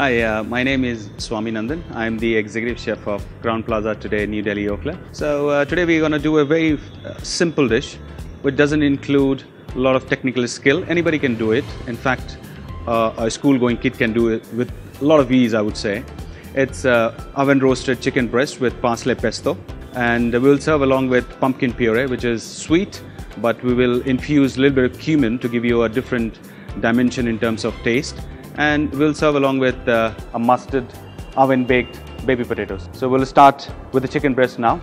Hi, my name is Swaminandan. I'm the executive chef of Crown Plaza today, New Delhi, Oakland. So today we're going to do a very simple dish, which doesn't include a lot of technical skill. Anybody can do it. In fact, a school-going kid can do it with a lot of ease, I would say. It's oven-roasted chicken breast with parsley pesto, and we'll serve along with pumpkin puree, which is sweet, but we will infuse a little bit of cumin to give you a different dimension in terms of taste. And we'll serve along with a mustard oven-baked baby potatoes. So we'll start with the chicken breast now.